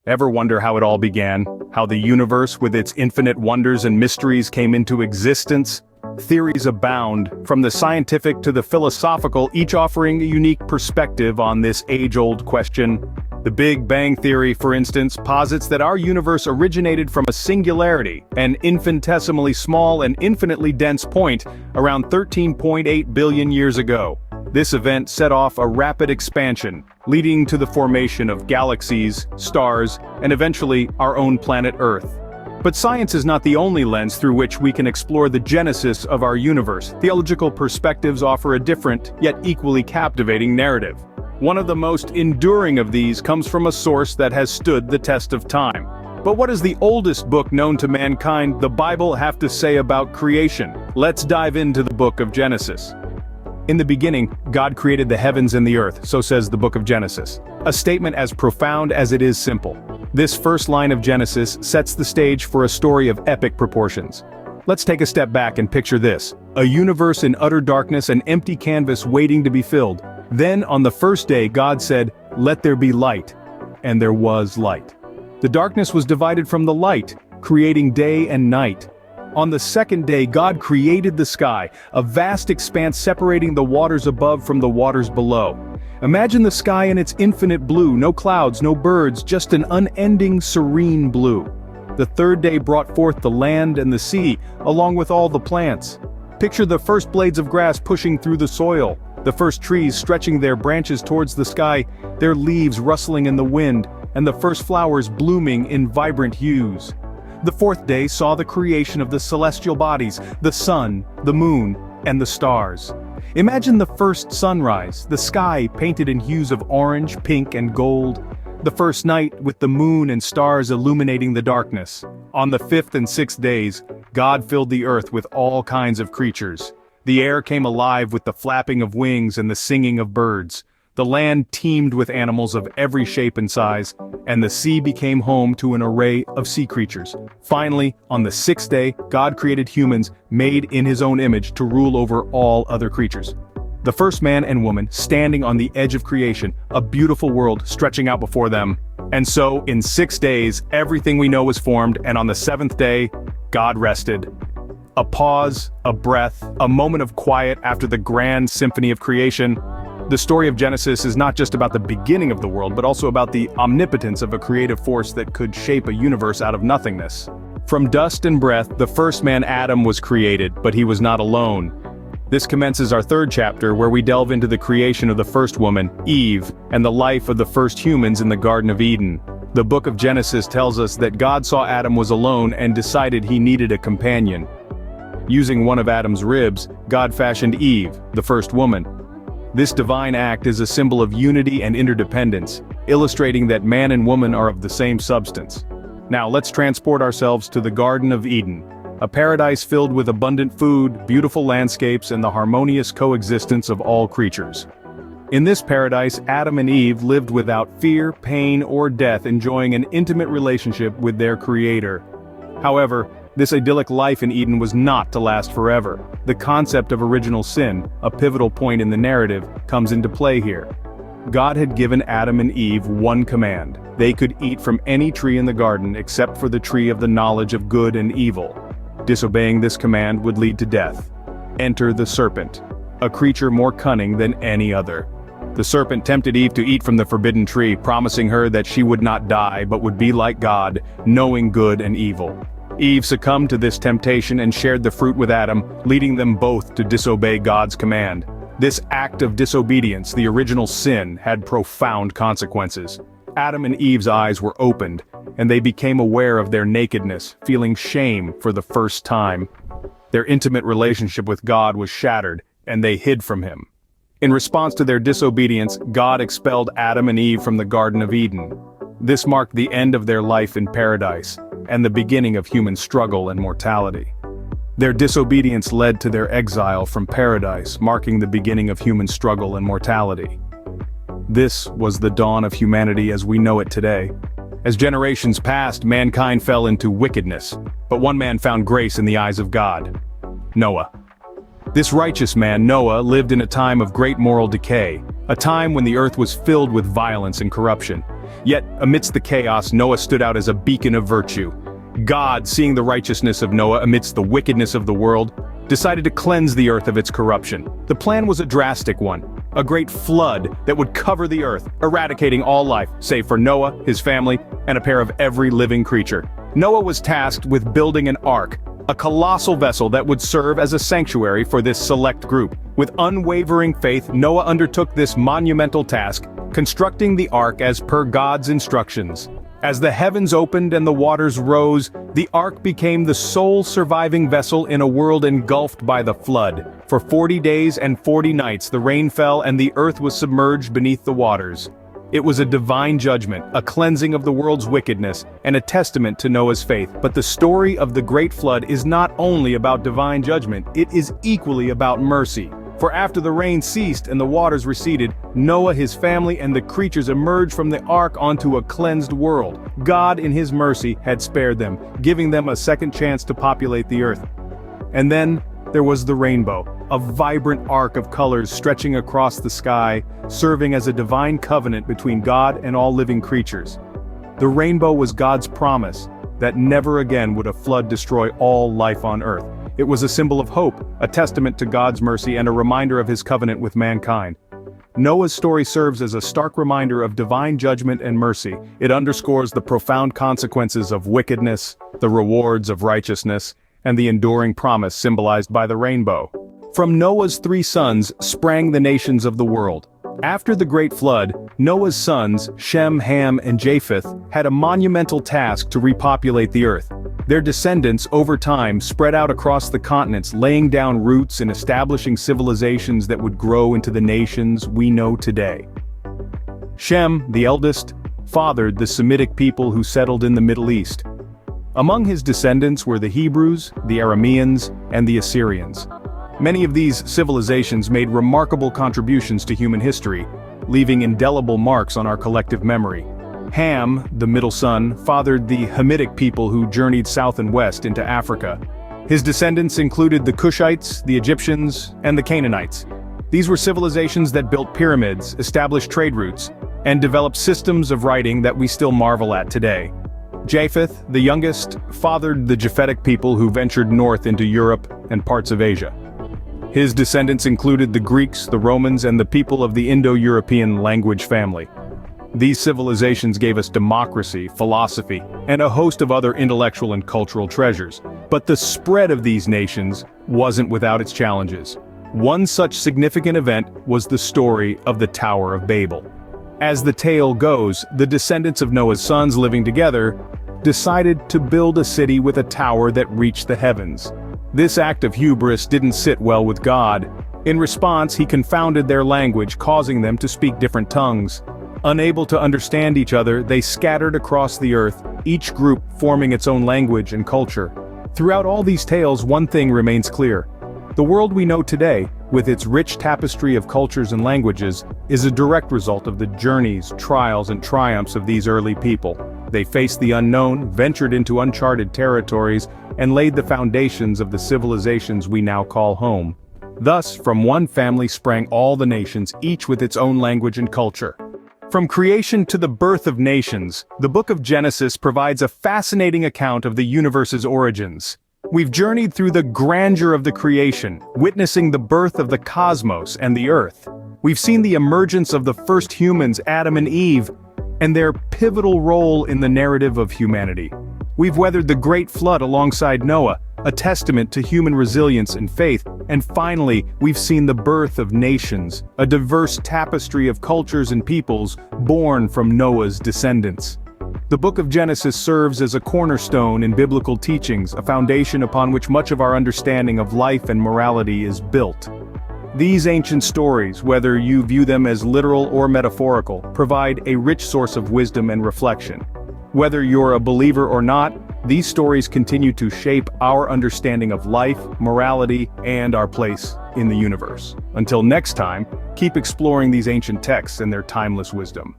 Ever wonder how it all began? How the universe with its infinite wonders and mysteries came into existence? Theories abound, from the scientific to the philosophical, each offering a unique perspective on this age-old question. The Big Bang Theory, for instance, posits that our universe originated from a singularity, an infinitesimally small and infinitely dense point, around 13.8 billion years ago. This event set off a rapid expansion, leading to the formation of galaxies, stars, and eventually our own planet Earth. But science is not the only lens through which we can explore the genesis of our universe. Theological perspectives offer a different, yet equally captivating narrative. One of the most enduring of these comes from a source that has stood the test of time. But what does the oldest book known to mankind, the Bible, have to say about creation? Let's dive into the book of Genesis. In the beginning, God created the heavens and the earth, so says the book of Genesis. A statement as profound as it is simple. This first line of Genesis sets the stage for a story of epic proportions. Let's take a step back and picture this: a universe in utter darkness, an empty canvas waiting to be filled. Then, on the first day, God said, "Let there be light." And there was light. The darkness was divided from the light, creating day and night. On the second day, God created the sky, a vast expanse separating the waters above from the waters below. Imagine the sky in its infinite blue, no clouds, no birds, just an unending, serene blue. The third day brought forth the land and the sea, along with all the plants. Picture the first blades of grass pushing through the soil, the first trees stretching their branches towards the sky, their leaves rustling in the wind, and the first flowers blooming in vibrant hues. The fourth day saw the creation of the celestial bodies, the sun, the moon, and the stars. Imagine the first sunrise, the sky painted in hues of orange, pink, and gold. The first night with the moon and stars illuminating the darkness. On the fifth and sixth days, God filled the earth with all kinds of creatures. The air came alive with the flapping of wings and the singing of birds. The land teemed with animals of every shape and size, and the sea became home to an array of sea creatures. Finally, on the sixth day, God created humans, made in his own image, to rule over all other creatures. The first man and woman standing on the edge of creation, a beautiful world stretching out before them. And so, in 6 days, everything we know was formed, and on the seventh day, God rested. A pause, a breath, a moment of quiet after the grand symphony of creation. The story of Genesis is not just about the beginning of the world, but also about the omnipotence of a creative force that could shape a universe out of nothingness. From dust and breath, the first man Adam was created, but he was not alone. This commences our third chapter, where we delve into the creation of the first woman, Eve, and the life of the first humans in the Garden of Eden. The book of Genesis tells us that God saw Adam was alone and decided he needed a companion. Using one of Adam's ribs, God fashioned Eve, the first woman. This divine act is a symbol of unity and interdependence, illustrating that man and woman are of the same substance. Now let's transport ourselves to the Garden of Eden, a paradise filled with abundant food, beautiful landscapes, and the harmonious coexistence of all creatures. In this paradise, Adam and Eve lived without fear, pain, or death, enjoying an intimate relationship with their Creator. However, this idyllic life in Eden was not to last forever. The concept of original sin, a pivotal point in the narrative, comes into play here. God had given Adam and Eve one command. They could eat from any tree in the garden except for the tree of the knowledge of good and evil. Disobeying this command would lead to death. Enter the serpent, a creature more cunning than any other. The serpent tempted Eve to eat from the forbidden tree, promising her that she would not die but would be like God, knowing good and evil. Eve succumbed to this temptation and shared the fruit with Adam, leading them both to disobey God's command. This act of disobedience, the original sin, had profound consequences. Adam and Eve's eyes were opened, and they became aware of their nakedness, feeling shame for the first time. Their intimate relationship with God was shattered, and they hid from him. In response to their disobedience, God expelled Adam and Eve from the Garden of Eden. This marked the end of their life in paradise, and the beginning of human struggle and mortality. Their disobedience led to their exile from paradise, marking the beginning of human struggle and mortality. This was the dawn of humanity as we know it today. As generations passed, mankind fell into wickedness, but one man found grace in the eyes of God: Noah. This righteous man, Noah, lived in a time of great moral decay, a time when the earth was filled with violence and corruption. Yet, amidst the chaos, Noah stood out as a beacon of virtue. God, seeing the righteousness of Noah amidst the wickedness of the world, decided to cleanse the earth of its corruption. The plan was a drastic one, a great flood that would cover the earth, eradicating all life, save for Noah, his family, and a pair of every living creature. Noah was tasked with building an ark, a colossal vessel that would serve as a sanctuary for this select group. With unwavering faith, Noah undertook this monumental task, constructing the ark as per God's instructions. As the heavens opened and the waters rose, the ark became the sole surviving vessel in a world engulfed by the flood. For 40 days and 40 nights the rain fell and the earth was submerged beneath the waters. It was a divine judgment, a cleansing of the world's wickedness, and a testament to Noah's faith. But the story of the Great Flood is not only about divine judgment, it is equally about mercy. For after the rain ceased and the waters receded, Noah, his family, and the creatures emerged from the ark onto a cleansed world. God, in his mercy, had spared them, giving them a second chance to populate the earth. And then there was the rainbow, a vibrant arc of colors stretching across the sky, serving as a divine covenant between God and all living creatures. The rainbow was God's promise that never again would a flood destroy all life on earth. It was a symbol of hope, a testament to God's mercy and a reminder of his covenant with mankind. Noah's story serves as a stark reminder of divine judgment and mercy. It underscores the profound consequences of wickedness, the rewards of righteousness, and the enduring promise symbolized by the rainbow. From Noah's 3 sons sprang the nations of the world. After the Great Flood, Noah's sons, Shem, Ham, and Japheth, had a monumental task to repopulate the earth. Their descendants, over time, spread out across the continents, laying down roots and establishing civilizations that would grow into the nations we know today. Shem, the eldest, fathered the Semitic people who settled in the Middle East. Among his descendants were the Hebrews, the Arameans, and the Assyrians. Many of these civilizations made remarkable contributions to human history, leaving indelible marks on our collective memory. Ham, the middle son, fathered the Hamitic people who journeyed south and west into Africa. His descendants included the Cushites, the Egyptians, and the Canaanites. These were civilizations that built pyramids, established trade routes, and developed systems of writing that we still marvel at today. Japheth, the youngest, fathered the Japhetic people who ventured north into Europe and parts of Asia. His descendants included the Greeks, the Romans, and the people of the Indo-European language family. These civilizations gave us democracy, philosophy, and a host of other intellectual and cultural treasures. But the spread of these nations wasn't without its challenges. One such significant event was the story of the Tower of Babel. As the tale goes, the descendants of Noah's sons living together decided to build a city with a tower that reached the heavens. This act of hubris didn't sit well with God. In response, he confounded their language, causing them to speak different tongues. Unable to understand each other, they scattered across the earth, each group forming its own language and culture. Throughout all these tales, one thing remains clear. The world we know today, with its rich tapestry of cultures and languages, is a direct result of the journeys, trials, and triumphs of these early people. They faced the unknown, ventured into uncharted territories, and laid the foundations of the civilizations we now call home. Thus, from one family sprang all the nations, each with its own language and culture. From creation to the birth of nations, the book of Genesis provides a fascinating account of the universe's origins. We've journeyed through the grandeur of the creation, witnessing the birth of the cosmos and the earth. We've seen the emergence of the first humans, Adam and Eve, and their pivotal role in the narrative of humanity. We've weathered the Great Flood alongside Noah, a testament to human resilience and faith. And finally, we've seen the birth of nations, a diverse tapestry of cultures and peoples born from Noah's descendants. The book of Genesis serves as a cornerstone in biblical teachings, a foundation upon which much of our understanding of life and morality is built. These ancient stories, whether you view them as literal or metaphorical, provide a rich source of wisdom and reflection. Whether you're a believer or not, these stories continue to shape our understanding of life, morality, and our place in the universe. Until next time, keep exploring these ancient texts and their timeless wisdom.